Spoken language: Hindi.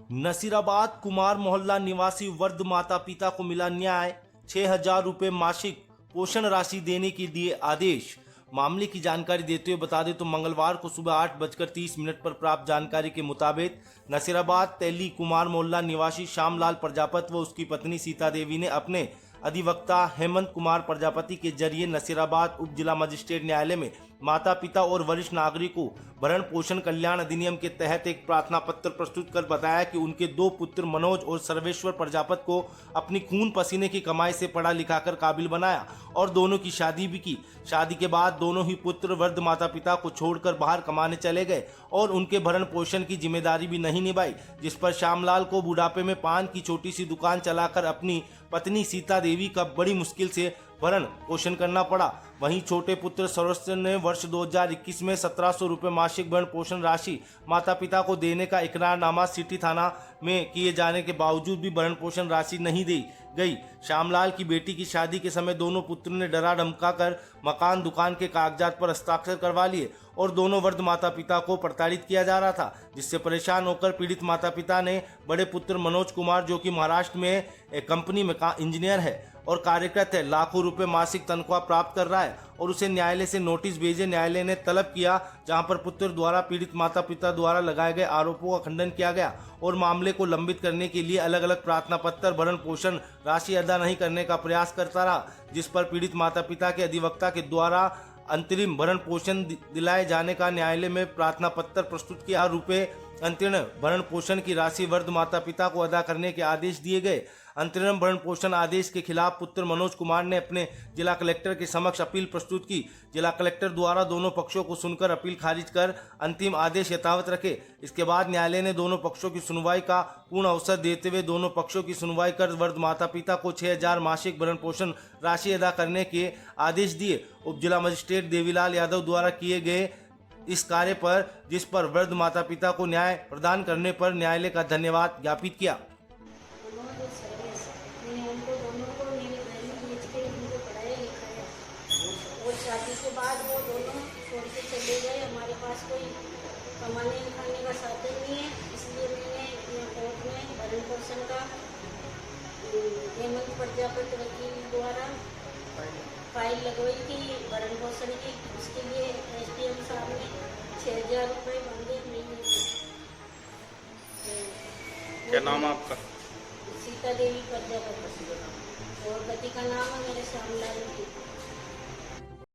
नसीराबाद कुमार मोहल्ला निवासी वृद्ध माता पिता को मिला न्याय, 6,000 रुपए मासिक पोषण राशि देने के दिए आदेश। मामले की जानकारी देते हुए बता दें तो मंगलवार को सुबह 8:30 पर प्राप्त जानकारी के मुताबिक नसीराबाद तैली कुमार मोहल्ला निवासी श्यामलाल प्रजापति व उसकी पत्नी सीता देवी ने अपने अधिवक्ता हेमंत कुमार प्रजापति के जरिए नसीराबाद उप जिला मजिस्ट्रेट न्यायालय में माता पिता और वरिष्ठ नागरिकों भरण पोषण कल्याण अधिनियम के तहत एक प्रार्थना पत्र प्रस्तुत कर बताया कि उनके 2 पुत्र मनोज और सर्वेश्वर प्रजापति को अपनी खून पसीने की कमाई से पढ़ा लिखाकर काबिल बनाया और दोनों की शादी भी की। शादी के बाद दोनों ही पुत्र वृद्ध माता पिता को छोड़कर बाहर कमाने चले गए और उनके भरण पोषण की जिम्मेदारी भी नहीं निभाई, जिस पर श्यामलाल को बुढ़ापे में पान की छोटी सी दुकान चलाकर अपनी पत्नी सीता देवी का बड़ी मुश्किल से भरण पोषण करना पड़ा। वहीं छोटे पुत्र सर्वेश्वर ने वर्ष 2021 में 1,700 रुपये मासिक भरण पोषण राशि माता पिता को देने का इकरारनामा सिटी थाना में किए जाने के बावजूद भी भरण पोषण राशि नहीं दी गई। श्यामलाल की बेटी की शादी के समय दोनों पुत्रों ने डरा धमका कर मकान दुकान के कागजात पर हस्ताक्षर करवा लिए और दोनों वृद्ध माता पिता को प्रताड़ित किया जा रहा था, जिससे परेशान होकर पीड़ित माता पिता ने बड़े पुत्र मनोज कुमार, जो कि महाराष्ट्र में एक कंपनी में इंजीनियर है और कार्यरत है, लाखों रुपए मासिक तनख्वाह प्राप्त कर रहा है और उसे न्यायालय से नोटिस भेजे। न्यायालय ने तलब किया, जहां पर पुत्र द्वारा पीड़ित माता पिता द्वारा लगाए गए आरोपों का खंडन किया गया और मामले को लंबित करने के लिए अलग अलग प्रार्थना पत्र भरण पोषण राशि अदा नहीं करने का प्रयास करता रहा, जिस पर पीड़ित माता पिता के अधिवक्ता के द्वारा अंतरिम भरण पोषण दिलाए जाने का न्यायालय में प्रार्थना पत्र प्रस्तुत किया। रुपए अंतरिम भरण पोषण की राशि वृद्ध माता पिता को अदा करने के आदेश दिए गए। अंतरिम भरण पोषण आदेश के खिलाफ पुत्र मनोज कुमार ने अपने जिला कलेक्टर के समक्ष अपील प्रस्तुत की। जिला कलेक्टर द्वारा दोनों पक्षों को सुनकर अपील खारिज कर अंतिम आदेश यथावत रखे। इसके बाद न्यायालय ने दोनों पक्षों की सुनवाई का पूर्ण अवसर देते हुए दोनों पक्षों की सुनवाई कर वृद्ध माता पिता को 6,000 मासिक भरण पोषण राशि अदा करने के आदेश दिए। उप जिला मजिस्ट्रेट देवीलाल यादव द्वारा किए गए इस कार्य पर, जिस पर वृद्ध माता पिता को न्याय प्रदान करने पर न्यायालय का धन्यवाद ज्ञापित किया। शादी के बाद वो दोनों छोड़ के चले गए। हमारे पास कोई कमाने खाने का साधन नहीं है, इसलिए मैंने कोर्ट में भरण पोषण का हेमंत प्रजापति वकील द्वारा फाइल लगवाई थी भरण पोषण की। उसके लिए SDM साहब ने 6,000 रुपये मांगे महीने में। क्या नाम आपका? सीता देवी प्रजापति और पति का नाम है मेरे श्यामलाल।